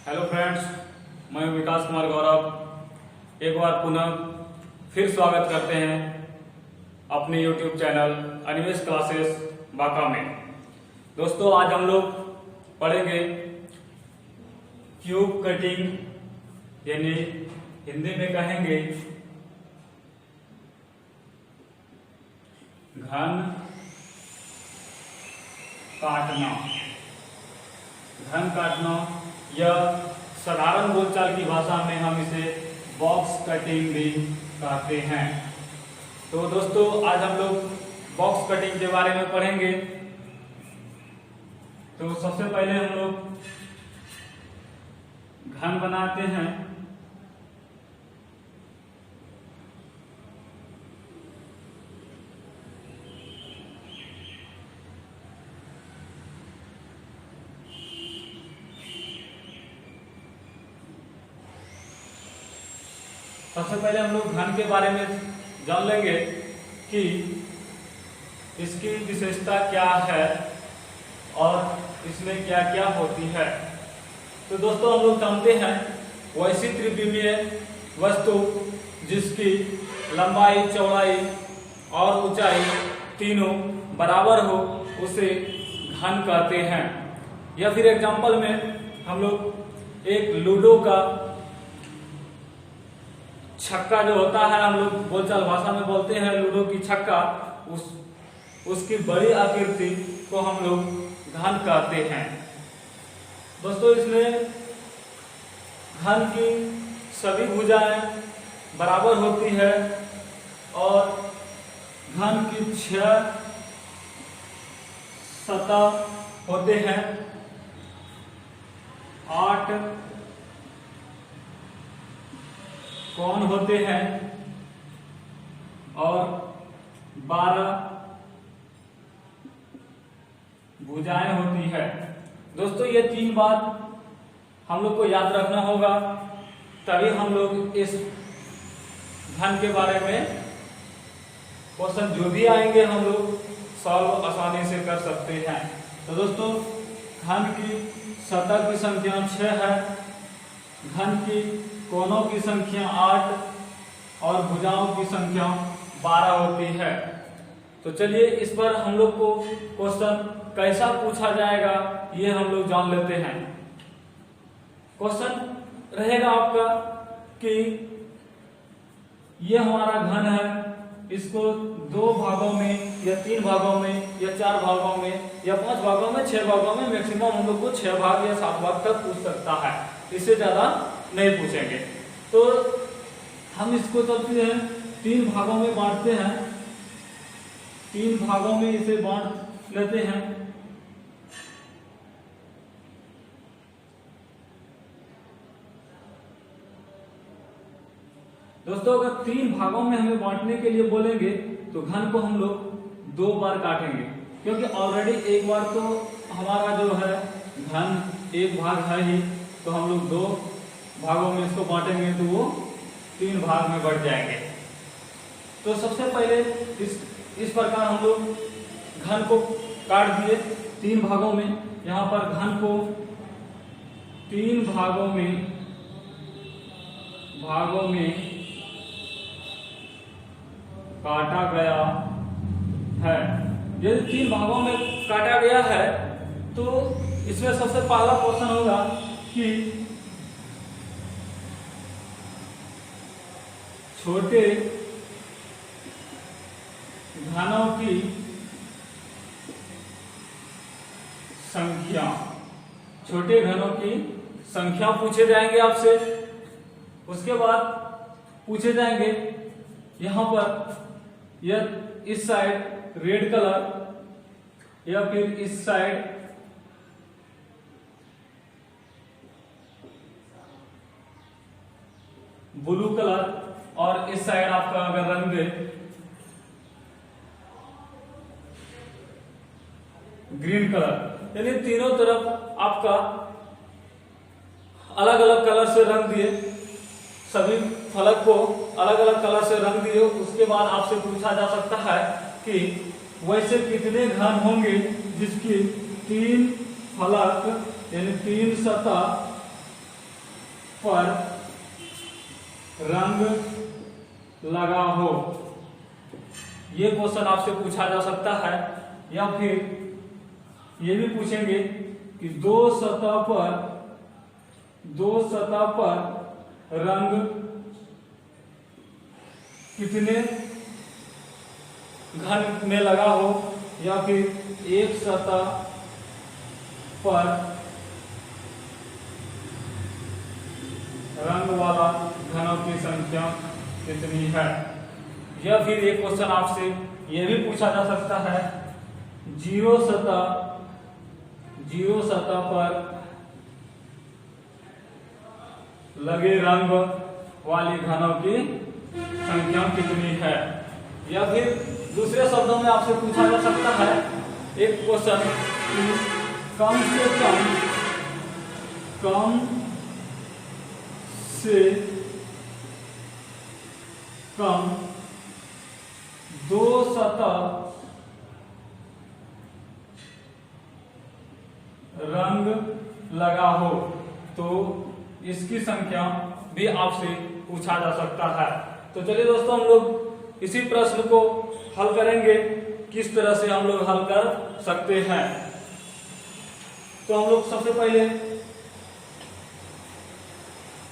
Hello friends, मैं विकास कुमार गौरव एक बार पुनः फिर स्वागत करते हैं अपने YouTube channel Animesh classes Banka में। दोस्तों, आज हम लोग पढ़ेंगे क्यूब कटिंग, यानी हिंदी में कहेंगे घन काटना। घन काटना या साधारण बोलचाल की भाषा में हम इसे बॉक्स कटिंग भी कहते हैं। तो दोस्तों, आज हम लोग बॉक्स कटिंग के बारे में पढ़ेंगे। तो सबसे पहले हम लोग घन बनाते हैं। सबसे पहले हम लोग घन के बारे में जान लेंगे कि इसकी विशेषता क्या है और इसमें क्या क्या होती है। तो दोस्तों, हम लोग जानते हैं वैसी त्रिविमीय वस्तु जिसकी लंबाई, चौड़ाई और ऊंचाई तीनों बराबर हो उसे घन कहते हैं। या फिर एग्जांपल में हम लोग एक लूडो का छक्का जो होता है, हम लोग बोलचाल भाषा में बोलते हैं लूडो की छक्का, उसकी बड़ी आकृति को हम लोग घन कहते हैं। दोस्तों, इसमें घन की सभी भुजाएं बराबर होती है और घन की 6 सतह होते हैं, 8 कोण होते हैं और 12 भुजाएं होती है। दोस्तों, ये 3 बात हम लोग को याद रखना होगा, तभी हम लोग इस घन के बारे में क्वेश्चन जो भी आएंगे हम लोग सॉल्व आसानी से कर सकते हैं। तो दोस्तों, घन की सतह की संख्या 6 है, घन की कोनों की संख्या 8 और भुजाओं की संख्या 12 होती है। तो चलिए, इस पर हम लोग को क्वेश्चन कैसा पूछा जाएगा ये हम लोग जान लेते हैं। क्वेश्चन रहेगा आपका कि ये हमारा घन है, इसको 2 भागों में या 3 भागों में या 4 भागों में या 5 भागों में 6 भागों में मैक्सिमम हम लोग को 6 भाग या 7 भाग तक पूछ सकता है, इससे ज्यादा नहीं पूछेंगे। तो हम इसको चलते हैं 3 भागों में बांटते हैं, 3 भागों में इसे बांट लेते हैं। दोस्तों, अगर 3 भागों में हमें बांटने के लिए बोलेंगे तो घन को हम लोग 2 बार काटेंगे, क्योंकि ऑलरेडी एक बार तो हमारा जो है घन 1 भाग है ही, तो हम लोग 2 भागों में इसको बांटेंगे तो वो 3 भाग में बढ़ जाएंगे। तो सबसे पहले इस प्रकार हम लोग घन को काट दिए 3 भागों में। यहाँ पर घन को 3 भागों में काटा गया है। यदि 3 भागों में काटा गया है तो इसमें सबसे पहला क्वेश्चन होगा कि छोटे घनों की संख्या, छोटे घनों की संख्या पूछे जाएंगे आपसे। उसके बाद पूछे जाएंगे यहां पर यह इस साइड रेड कलर या फिर इस साइड ब्लू कलर और इस साइड आपका अगर रंग दे ग्रीन कलर, यानी तीनों तरफ आपका अलग अलग कलर से रंग दिए, सभी फलक को अलग अलग कलर से रंग दिए। उसके बाद आपसे पूछा जा सकता है कि वैसे कितने घन होंगे जिसकी 3 फलक यानी 3 सतह पर रंग लगा हो। ये क्वेश्चन आपसे पूछा जा सकता है। या फिर ये भी पूछेंगे कि दो सतह पर रंग कितने घन में लगा हो, या फिर एक सतह पर रंग वाला घनों की संख्या कितनी है। या फिर एक क्वेश्चन आपसे यह भी पूछा जा सकता है, जीरो सतह पर लगे रंग वाली घनों की संख्या कितनी है। या फिर दूसरे शब्दों में आपसे पूछा जा सकता है एक क्वेश्चन कि कम से कम दो सतह रंग लगा हो, तो इसकी संख्या भी आपसे पूछा जा सकता है। तो चलिए दोस्तों, हम लोग इसी प्रश्न को हल करेंगे, किस तरह से हम लोग हल कर सकते हैं। तो हम लोग सबसे पहले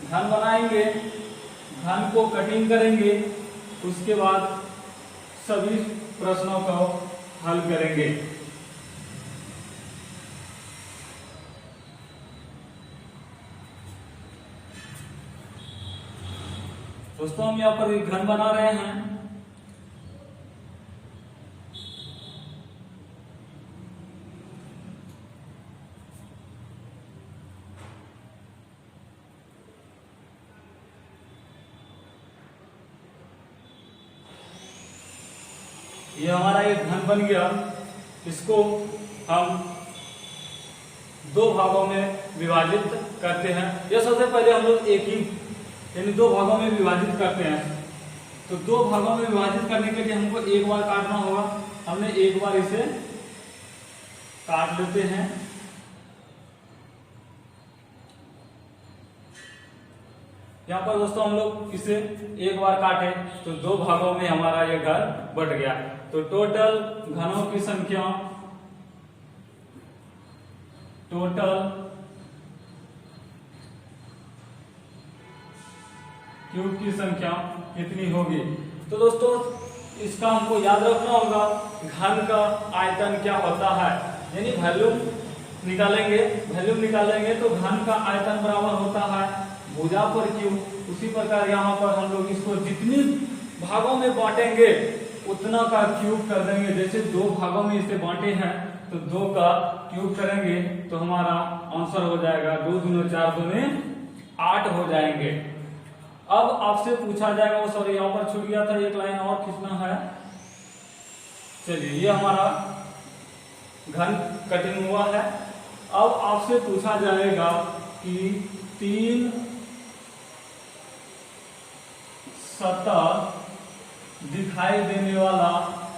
घन बनाएंगे, घन को कटिंग करेंगे, उसके बाद सभी प्रश्नों को हल करेंगे। दोस्तों, हम यहाँ पर एक घन बना रहे हैं। ये हमारा एक घन बन गया। इसको हम दो भागों में विभाजित करते हैं। या सबसे पहले हम लोग एक ही यानी दो भागों में विभाजित करते हैं। तो दो भागों में विभाजित करने के लिए हमको एक बार काटना होगा। हमने एक बार इसे काट लेते हैं। यहाँ पर दोस्तों हम लोग इसे एक बार काटे तो दो भागों में हमारा ये घर बट गया। तो टोटल घनों की संख्या, टोटल क्यूब की संख्या कितनी होगी। तो दोस्तों, इसका हमको याद रखना होगा, घन का आयतन क्या होता है, यानी वॉल्यूम निकालेंगे तो घन का आयतन बराबर होता है भुजा पर क्यूब। उसी प्रकार यहाँ पर हम लोग इसको जितने भागों में बांटेंगे उतना का क्यूब कर देंगे। जैसे दो भागों में इसे बांटे हैं तो दो का क्यूब करेंगे तो हमारा आंसर हो जाएगा 2 दूनी 4 दूनी 8 हो जाएंगे। अब आपसे पूछा जाएगा, वो सॉरी यहाँ पर छूट गया था, एक लाइन और खींचना है। चलिए, ये हमारा घन कटिंग हुआ है। अब आपसे पूछा जाएगा कि 3 सतह दिखाई देने वाला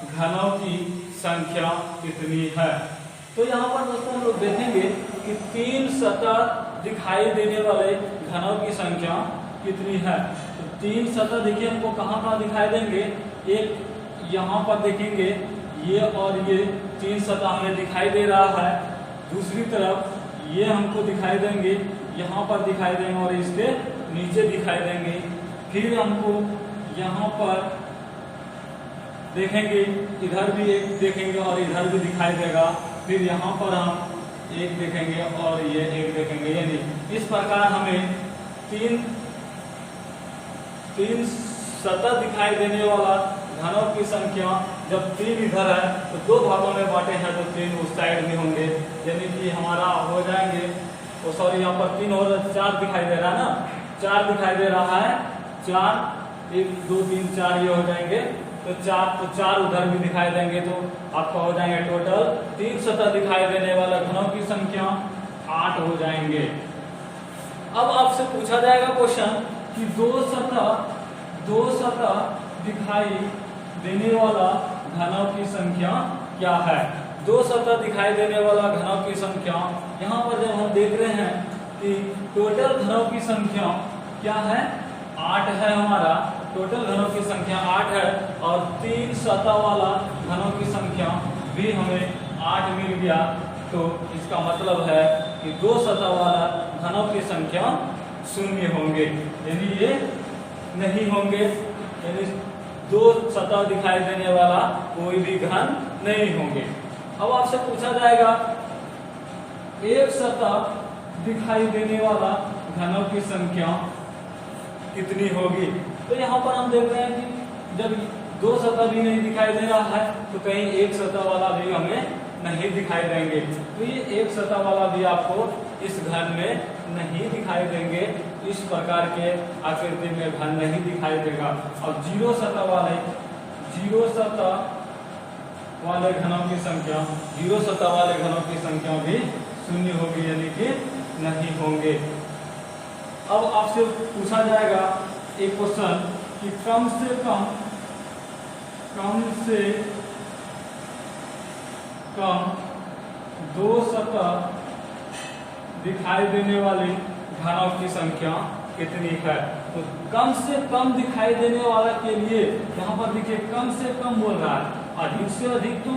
घनों की संख्या कितनी है। तो यहाँ पर दोस्तों हम लोग देखेंगे कि 3 सतह दिखाई देने वाले घनों की संख्या कितनी है। तो 3 सतह देखिए हमको कहाँ दिखाई देंगे। एक यहाँ पर देखेंगे, ये और ये 3 सतह हमें दिखाई दे रहा है। दूसरी तरफ ये हमको दिखाई देंगे, यहाँ पर दिखाई देंगे और इसके नीचे दिखाई देंगे। फिर हमको यहाँ पर देखेंगे, इधर भी एक देखेंगे और इधर भी दिखाई देगा। फिर यहाँ पर हम एक देखेंगे और ये एक देखेंगे। यानी इस प्रकार हमें तीन सतह दिखाई देने वाला घनों की संख्या, जब 3 इधर है तो दो भागों में बांटे हैं तो 3 उस साइड में होंगे। यानी कि हमारा हो जाएंगे, तो सॉरी यहाँ पर 3 और 4 दिखाई दे रहा है ना, 4 दिखाई दे रहा है। 4 1 2 3 4 ये हो जाएंगे। तो 4 उधर भी दिखाई देंगे तो आपका हो जाएंगे टोटल 3 सतह दिखाई देने वाला घनों की संख्या 8 हो जाएंगे। अब आपसे पूछा जाएगा क्वेश्चन कि दो सतह दिखाई देने वाला घनों की संख्या क्या है। दो सतह दिखाई देने वाला घनों की संख्या, यहाँ पर जब हम देख रहे हैं कि टोटल घनों की संख्या क्या है, 8 है। हमारा टोटल घनों की संख्या 8 है और 3 सतह वाला घनों की संख्या भी हमें 8 मिल गया। तो इसका मतलब है कि 2 सतह वाला घनों की संख्या 0 होंगे, यानी ये नहीं होंगे, यानी 2 सतह दिखाई देने वाला कोई भी घन नहीं होंगे। अब आपसे पूछा जाएगा एक सतह दिखाई देने वाला घनों की संख्या कितनी होगी। तो यहाँ पर हम देख रहे हैं कि जब 2 सतह भी नहीं दिखाई दे रहा है तो कहीं एक सतह वाला भी हमें नहीं दिखाई देंगे। तो ये एक सतह वाला भी आपको इस घन में नहीं दिखाई देंगे, इस प्रकार के आकृति में घन नहीं दिखाई देगा। और 0 सतह वाले घनों की संख्या 0 सतह वाले घनों की संख्या भी 0 होगी, यानी कि नहीं होंगे। अब आपसे पूछा जाएगा एक क्वेश्चन कि कम से कम 2 सतह दिखाई देने वाली घनों की संख्या कितनी है। तो कम से कम दिखाई देने वाला के लिए यहाँ पर देखिए कम से कम बोल रहा है, अधिक से अधिक तो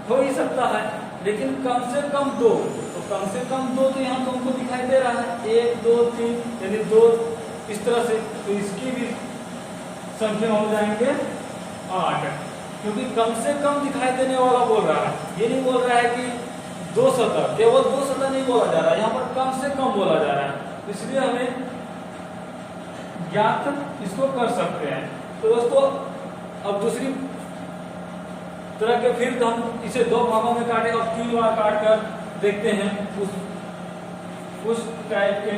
हो ही सकता है, लेकिन कम से कम 2, तो कम से कम 2 तो यहाँ तुमको दिखाई दे रहा है 1 2 3 यानी 2 इस तरह से, तो इसकी भी संख्या हो जाएंगे 8, क्योंकि कम से कम दिखाई देने वाला बोल रहा है। ये नहीं बोल रहा है कि 2 सतह, केवल 2 सतह नहीं बोला जा रहा है, यहाँ पर कम से कम बोला जा रहा है, इसलिए हमें ज्ञात इसको कर सकते हैं। तो दोस्तों अब दूसरी तरह के फिर हम इसे 2 भागों में काटे और 3 बार काट कर देखते हैं उस टाइप के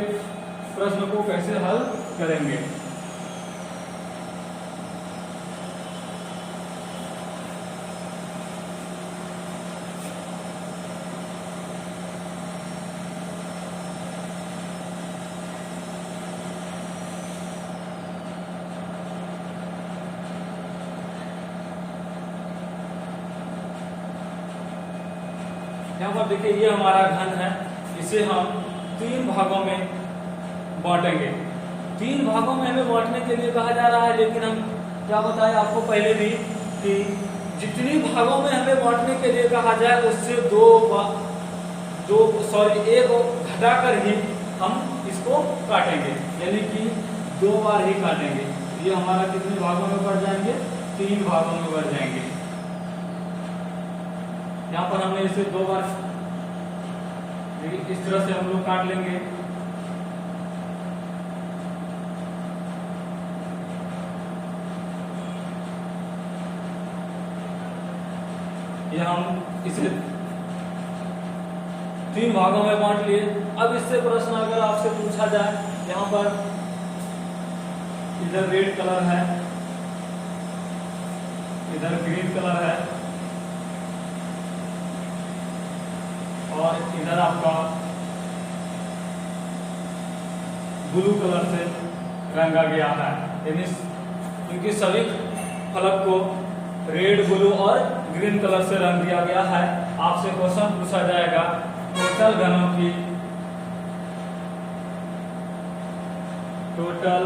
प्रश्न को कैसे हल करेंगे। यहाँ पर देखिए ये हमारा घन है, इसे हम 3 भागों में बांटेंगे। 3 भागों में हमें बांटने के लिए कहा जा रहा है, लेकिन हम क्या बताएं आपको पहले भी कि जितनी भागों में हमें बांटने के लिए कहा जाए उससे एक घटाकर ही हम इसको काटेंगे, यानी कि 2 बार ही काटेंगे। ये हमारा कितने भागों में बढ़ जाएंगे, 3 भागों में बढ़ जाएंगे। यहाँ पर हमने इसे 2 बार इस तरह से हम लोग काट लेंगे। ये हम इसे 3 भागों में बांट लिए। अब इससे प्रश्न अगर आपसे पूछा जाए, यहाँ पर इधर रेड कलर है, इधर ग्रीन कलर है और इधर आपका ब्लू कलर से रंगा गया है, यानी इनकी सभी फलक को रेड, ब्लू और ग्रीन कलर से रंग दिया गया है। आपसे क्वेश्चन पूछा जाएगा टोटल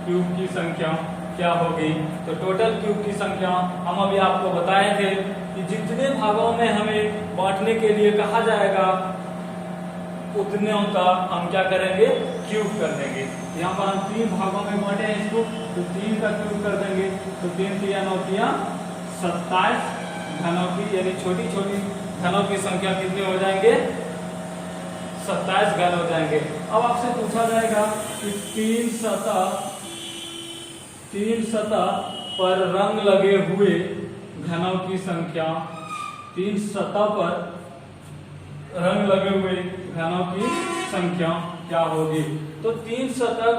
क्यूब की संख्या क्या होगी। तो टोटल क्यूब की संख्या हम अभी आपको बताए थे कि जितने भागों में हमें बांटने के लिए कहा जाएगा उतने का हम क्या करेंगे, क्यूब कर देंगे। यहाँ पर हम 3 भागों में बांटे हैं इसको, तो 3 का क्यूब कर देंगे। तो 3 3 9 27 घनों की, यानी छोटी छोटी घनों की संख्या कितने हो जाएंगे, 27 घन हो जाएंगे। अब आपसे पूछा जाएगा कि 3 सतह पर रंग लगे हुए घनों की संख्या, 3 सतह पर रंग लगे हुए घनों की संख्या क्या होगी। तो 3 सतह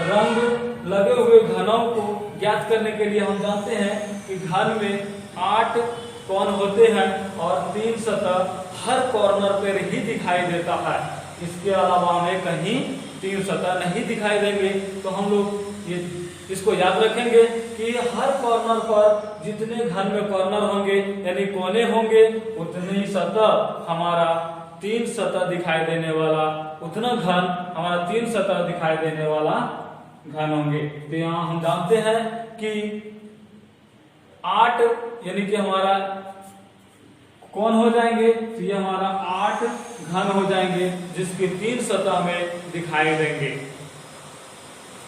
रंग लगे हुए घनों को ज्ञात करने के लिए हम जानते हैं कि घन में 8 कोण होते हैं और 3 सतह हर कॉर्नर पर ही दिखाई देता है, इसके अलावा हमें कहीं 3 सतह नहीं दिखाई देंगे। तो हम लोग ये इसको याद रखेंगे कि हर कॉर्नर पर जितने घन में कॉर्नर होंगे यानी कोने होंगे उतनी सतह हमारा 3 सतह दिखाई देने वाला, उतना घन हमारा 3 सतह दिखाई देने वाला घन होंगे। तो यहाँ हम जानते हैं कि 8 यानी कि हमारा कौन हो जाएंगे, तो ये हमारा 8 घन हो जाएंगे जिसकी 3 सतह में दिखाई देंगे।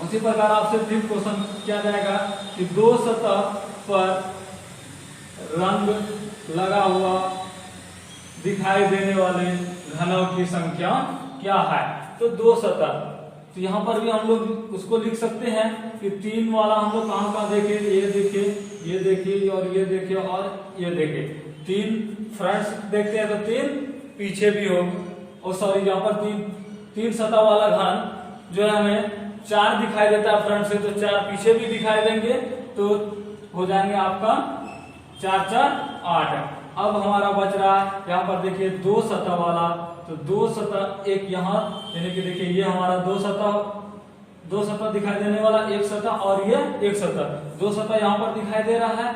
उसी प्रकार आपसे फिर क्वेश्चन किया जाएगा कि 2 सतह पर रंग लगा हुआ दिखाई देने वाले घनों की संख्या क्या है। तो 2 सतह, तो यहाँ पर भी हम लोग उसको लिख सकते हैं कि 3 वाला हम लोग कहाँ देखे, ये देखे, ये देखे और ये देखे और ये देखे। 3 फ्रंट देखते हैं तो 3 पीछे भी हो, और सॉरी यहाँ पर 3 सतह वाला घन जो है हमें 4 दिखाई देता है फ्रंट से, तो 4 पीछे भी दिखाई देंगे, तो हो जाएंगे आपका 4 4 8। अब हमारा बच रहा है यहाँ पर देखिए 2 सतह वाला, तो 2 सतह एक यहाँ यानी कि देखिए ये हमारा 2 सतह दिखाई देने वाला, एक सतह और ये एक सतह, 2 सतह यहाँ पर दिखाई दे रहा है।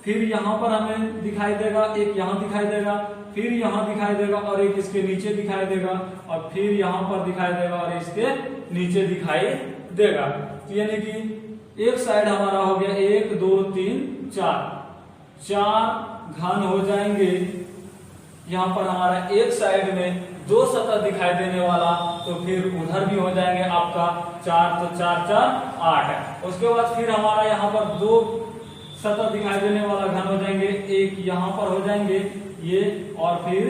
फिर यहाँ पर हमें दिखाई देगा, एक यहाँ दिखाई देगा, फिर यहाँ दिखाई देगा और एक इसके नीचे दिखाई देगा, और फिर यहाँ पर दिखाई देगा और इसके नीचे दिखाई देगा। तो यानी कि एक साइड हमारा हो गया 1 2 3 4 घन हो जाएंगे। यहाँ पर हमारा एक साइड में 2 सतह दिखाई देने वाला, तो फिर उधर भी हो जाएंगे आपका 4, तो 4 4 8। उसके बाद फिर हमारा यहाँ पर 2 सतह दिखाई देने वाला घन हो जाएंगे, एक यहाँ पर हो जाएंगे ये और फिर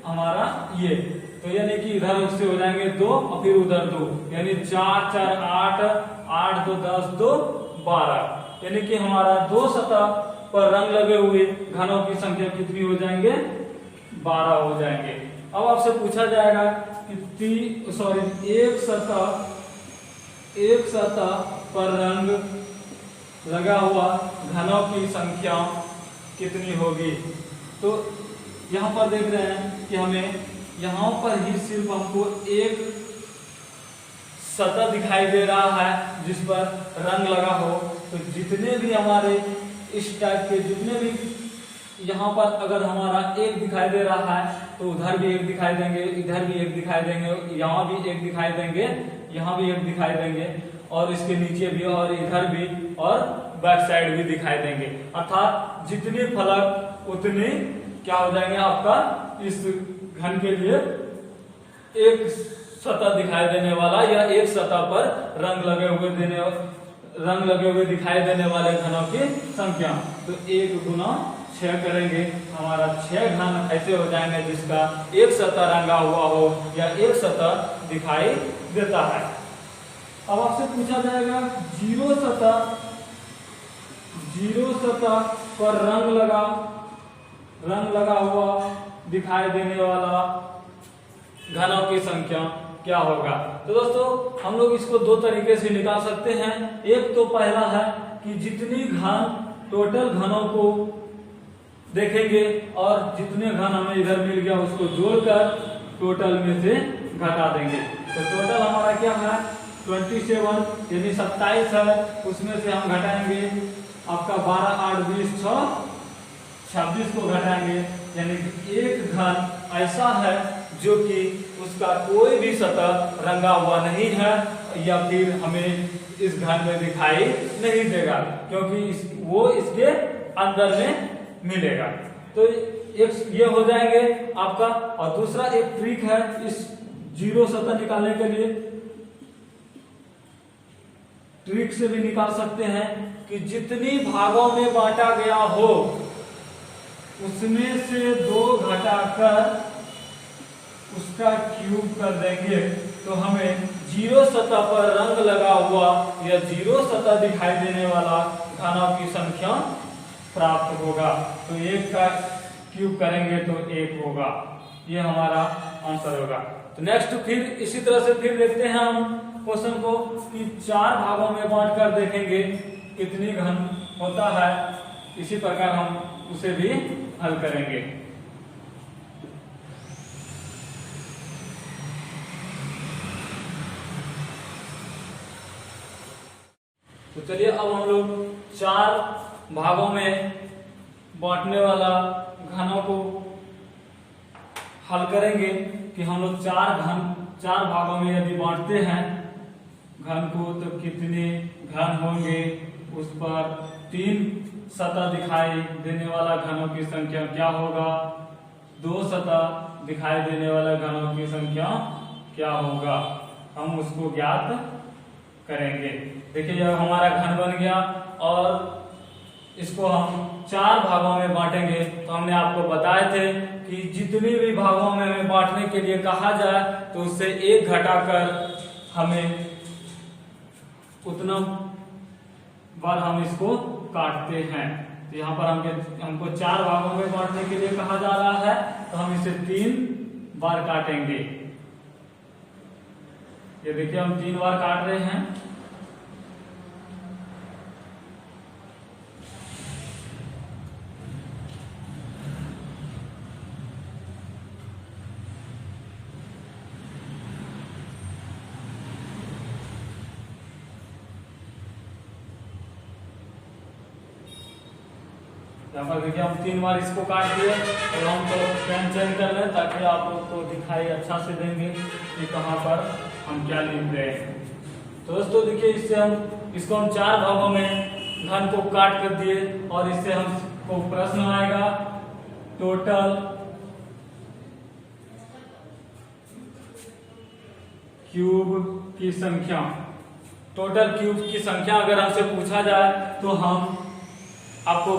हमारा ये, तो यानी कि इधर उससे हो जाएंगे 2 और फिर उधर 2, यानी 4 4 8 8 2 10 2 12, यानी कि हमारा 2 सतह पर रंग लगे हुए घनों की संख्या कितनी हो जाएंगे, 12 हो जाएंगे। अब आपसे पूछा जाएगा कि एक सतह पर रंग लगा हुआ घनों की संख्या कितनी होगी। तो यहाँ पर देख रहे हैं कि हमें यहाँ पर ही सिर्फ हमको एक सतह दिखाई दे रहा है जिस पर रंग लगा हो, तो जितने भी हमारे इस टाइप के जितने भी यहाँ पर अगर हमारा एक दिखाई दे रहा है तो उधर भी एक दिखाई देंगे, इधर भी एक दिखाई देंगे, यहाँ भी एक दिखाई देंगे, यहाँ भी एक दिखाई देंगे, और इसके नीचे भी और इधर भी और बैक साइड भी दिखाई देंगे। अर्थात जितने फलक उतने क्या हो जाएंगे आपका इस घन के लिए एक सतह दिखाई देने वाला या एक सतह पर रंग लगे हुए दिखाई देने वाले घनों की संख्या। तो 1 गुना 6 करेंगे, हमारा 6 घन ऐसे हो जाएंगे जिसका एक सतह रंगा हुआ हो या एक सतह दिखाई देता है। अब आपसे पूछा जाएगा जीरो सतह पर रंग लगा हुआ दिखाई देने वाला घनों की संख्या क्या होगा। तो दोस्तों हम लोग इसको 2 तरीके से निकाल सकते हैं। एक तो पहला है कि जितनी घन टोटल घनों को देखेंगे और जितने घन हमें इधर मिल गया उसको जोड़कर टोटल में से घटा देंगे। तो टोटल हमारा क्या है 27 यानी 27 है, उसमें से हम घटाएंगे आपका 12 8 20 6 26 को घटाएंगे, यानी एक घन ऐसा है जो कि उसका कोई भी सतह रंगा हुआ नहीं है या फिर हमें इस घन में दिखाई नहीं देगा क्योंकि वो इसके अंदर में मिलेगा। तो एक ये हो जाएंगे आपका। और दूसरा एक ट्रिक है इस जीरो सतह निकालने के लिए, ट्रिक से भी निकाल सकते हैं कि जितनी भागों में बांटा गया हो उसमें से 2 घटाकर उसका क्यूब कर देंगे, तो हमें जीरो सतह पर रंग लगा हुआ या जीरो सतह दिखाई देने वाला घनों की संख्या प्राप्त होगा। तो 1 का क्यूब करेंगे तो 1 होगा, ये हमारा आंसर होगा। तो नेक्स्ट फिर इसी तरह से फिर देखते हैं हम क्वेश्चन को कि 4 भागों में बांट कर देखेंगे कितनी घन होता है। इसी प्रकार हम उसे भी हल करेंगे। तो चलिए अब हम लोग चार भागों में बांटने वाला घनों को हल करेंगे कि हम लोग चार भागों में यदि बांटते हैं घन को तो कितने घन होंगे, उस पर 3 सतह दिखाई देने वाला घनों की संख्या क्या होगा, 2 सतह दिखाई देने वाला घनों की संख्या क्या होगा, हम उसको ज्ञात करेंगे। देखिए जब हमारा घन बन गया और इसको हम 4 भागों में बांटेंगे तो हमने आपको बताए थे कि जितने भी भागों में हमें बांटने के लिए कहा जाए तो उससे 1 घटाकर हमें उतना बार हम इसको काटते हैं। तो यहाँ पर हमको 4 भागों में बांटने के लिए कहा जा रहा है तो हम इसे 3 बार काटेंगे। ये देखिए हम 3 बार काट रहे हैं। यहाँ पर देखिए हम 3 बार इसको काट दिए और हम तो पेन चेंज कर लें ताकि आप लोग को दिखाई अच्छा से देंगे कि कहाँ पर हम क्या लिख रहे हैं। तो दोस्तों देखिए इसको हम 4 भागों में घन को काट कर दिए और इससे हमको प्रश्न आएगा टोटल क्यूब की संख्या। टोटल क्यूब की संख्या अगर हमसे पूछा जाए तो हम आपको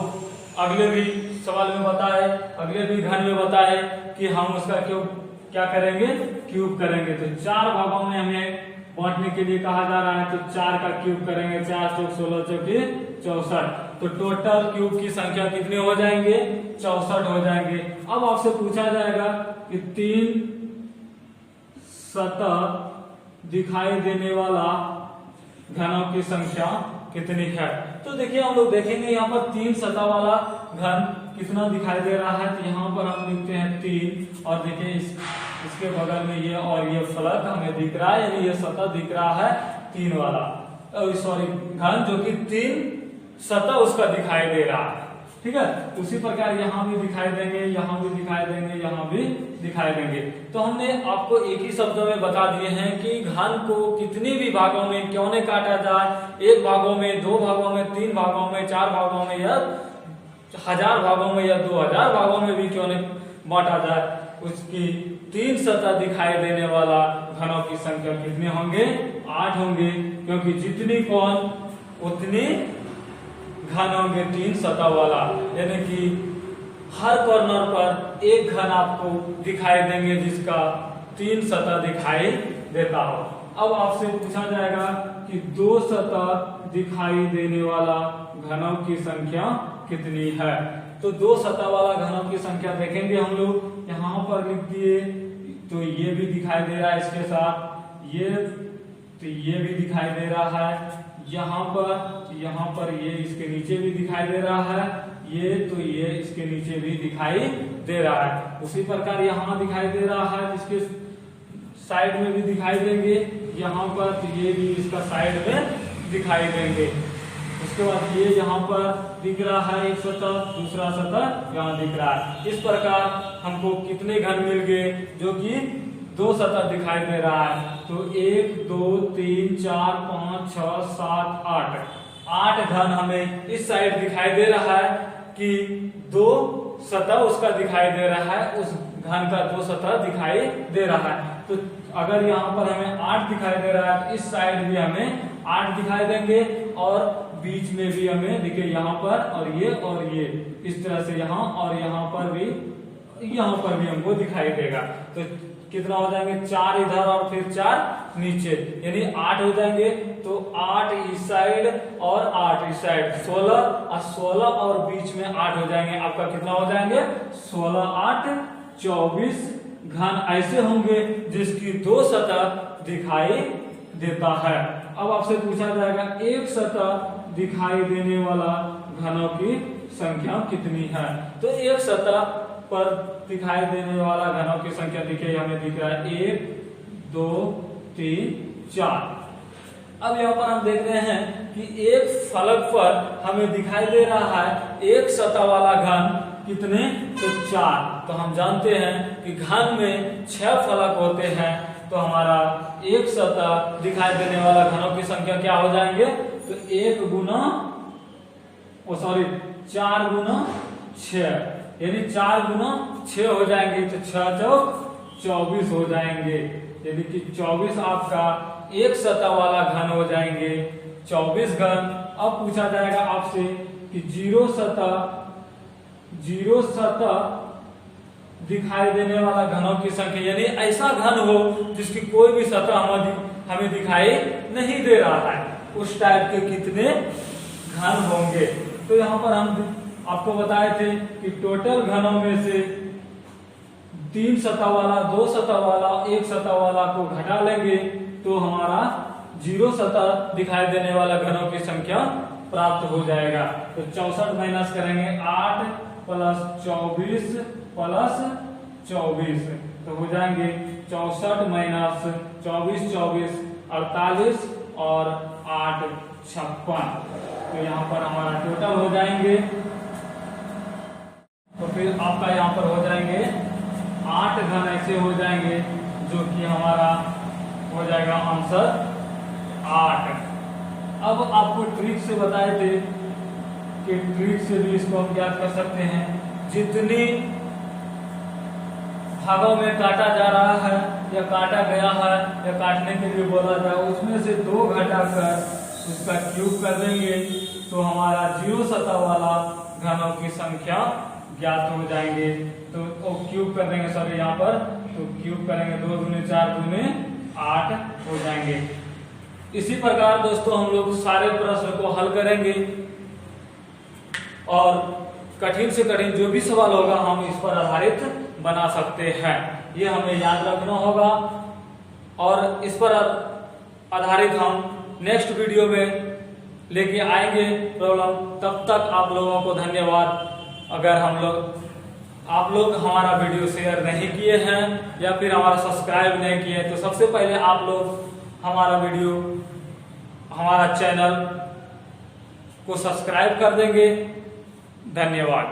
अगले भी सवाल में बताए, अगले भी घन में बताए कि हम उसका क्यूब क्या करेंगे, क्यूब करेंगे। तो 4 भागों में हमें बांटने के लिए कहा जा रहा है तो 4 का क्यूब करेंगे, 4 चौक 16 चौके 64। तो टोटल क्यूब की संख्या कितने हो जाएंगे, 64 हो जाएंगे। अब आपसे पूछा जाएगा कि 3 सतह दिखाई देने वाला घनों की संख्या कितनी है। तो देखिए हम लोग देखेंगे यहाँ पर 3 सतह वाला घन कितना दिखाई दे रहा है। तो यहाँ पर हम लिखते हैं 3 और देखिए इसके बगल में ये और ये फलक हमें दिख रहा है, यानी ये सतह दिख रहा है 3 वाला, सॉरी घन जो कि 3 सतह उसका दिखाई दे रहा है। ठीक है, उसी प्रकार यहाँ भी दिखाई देंगे, यहाँ भी दिखाई देंगे, यहाँ भी दिखाई देंगे। तो हमने आपको एक ही शब्दों में बता दिए हैं कि घन को कितने भी भागों में क्यों नहीं काटा जाए, 1 भागों में, 2 भागों में, 3 भागों में, 4 भागों में या 1000 भागों में या 2000 भागों में भी क्यों नहीं बांटा जाए। उसकी 3 सतह दिखाई देने वाला घनों की संख्या कितने होंगे, 8 होंगे, क्योंकि जितनी कोण उतनी घन होंगे 3 सतह वाला, यानी कि हर कॉर्नर पर एक घन आपको दिखाई देंगे जिसका 3 सतह दिखाई देता हो। अब आपसे पूछा जाएगा कि 2 सतह दिखाई देने वाला घनों की संख्या कितनी है। तो 2 सतह वाला घनों की संख्या देखेंगे हम लोग, यहाँ पर लिख दिए तो ये भी दिखाई दे रहा है इसके साथ, ये भी दिखाई दे रहा है, यहाँ पर ये इसके नीचे भी दिखाई दे रहा है, ये इसके नीचे भी दिखाई दे रहा है। उसी प्रकार यहाँ दिखाई दे रहा है, इसके साइड में भी दिखाई देंगे, यहाँ पर तो ये भी इसका साइड में दिखाई देंगे। उसके बाद ये यहाँ पर दिख रहा है एक सतह, दूसरा सतह यहाँ दिख रहा है। इस प्रकार हमको कितने घन मिल गए, जो कि 2 सतह दिखाई दे रहा है। तो 1 2 3 4 5 6 7 8 घन हमें इस साइड दिखाई दे रहा है कि 2 सतह उसका दिखाई दे रहा है, उस घन का 2 सतह दिखाई दे रहा है। तो अगर यहाँ पर हमें 8 दिखाई दे रहा है तो इस साइड भी हमें 8 दिखाई देंगे और बीच में भी हमें देखिए यहाँ पर और ये इस तरह से यहाँ और यहाँ पर भी हमको दिखाई देगा। तो कितना हो जाएंगे, 4 इधर और फिर 4 नीचे, यानी 8 हो जाएंगे। तो 8 इस साइड और 8 इस साइड, 16 और बीच में 8 हो जाएंगे। आपका कितना हो जाएंगे, 16 8 24 घन ऐसे होंगे जिसकी 2 सतह दिखाई देता है। अब आपसे पूछा जाएगा 1 सतह दिखाई देने वाला घनों की संख्या कितनी है। तो 1 सतह पर दिखाई देने वाला घनों की संख्या देखिए हमें दिख रहा है 1 2 3 4। अब यहाँ पर हम देख रहे हैं कि एक फलक पर हमें दिखाई दे रहा है एक सतह वाला घन कितने, तो 4। तो हम जानते हैं कि घन में 6 फलक होते हैं, तो हमारा एक सतह दिखाई देने वाला घनों की संख्या क्या हो जाएंगे, तो 4 गुना 6, यानी 4 गुना 6 हो जाएंगे, तो 6 चौक 24 हो जाएंगे, यानी कि 24 आपका एक सतह वाला घन हो जाएंगे। 24 घन। अब पूछा जाएगा आपसे कि जीरो सतह दिखाई देने वाला घनों की संख्या, यानी ऐसा घन हो जिसकी कोई भी सतह हमें दिखाई नहीं दे रहा है, उस टाइप के कितने घन होंगे। तो यहाँ पर हम आपको बताए थे कि टोटल घनों में से 3 सतह वाला, 2 सतह वाला, 1 सतह वाला को घटा लेंगे तो हमारा 0 सतह दिखाई देने वाला घनों की संख्या प्राप्त हो जाएगा। तो 64 माइनस करेंगे 8 प्लस 24 प्लस 24, तो हो जाएंगे 64 माइनस 24 48 और 8 56। तो यहाँ पर हमारा टोटल हो जाएंगे, तो फिर आपका यहाँ पर हो जाएंगे 8 घन ऐसे हो जाएंगे, जो कि हमारा हो जाएगा आंसर 8। अब आपको ट्रिक से बताए थे कि ट्रिक से भी इसको हम ज्ञात कर सकते हैं। जितनी भागों में काटा जा रहा है या काटा गया है या काटने के लिए बोला जाए, उसमें से 2 घटाकर उसका क्यूब कर देंगे तो हमारा 0 सतह वाला घनों की संख्या ज्ञात हो जाएंगे। तो क्यूब कर देंगे, सॉरी यहाँ पर तो क्यूब करेंगे 2 दूनी 4 दूनी 8 हो जाएंगे। इसी प्रकार दोस्तों हम लोग सारे प्रश्न को हल करेंगे और कठिन से कठिन जो भी सवाल होगा हम इस पर आधारित बना सकते हैं, ये हमें याद रखना होगा। और इस पर आधारित हम नेक्स्ट वीडियो में लेके आएंगे प्रॉब्लम। तब तक आप लोगों को धन्यवाद। अगर आप लोग हमारा वीडियो शेयर नहीं किए हैं या फिर हमारा सब्सक्राइब नहीं किए तो सबसे पहले आप लोग हमारा चैनल को सब्सक्राइब कर देंगे। धन्यवाद।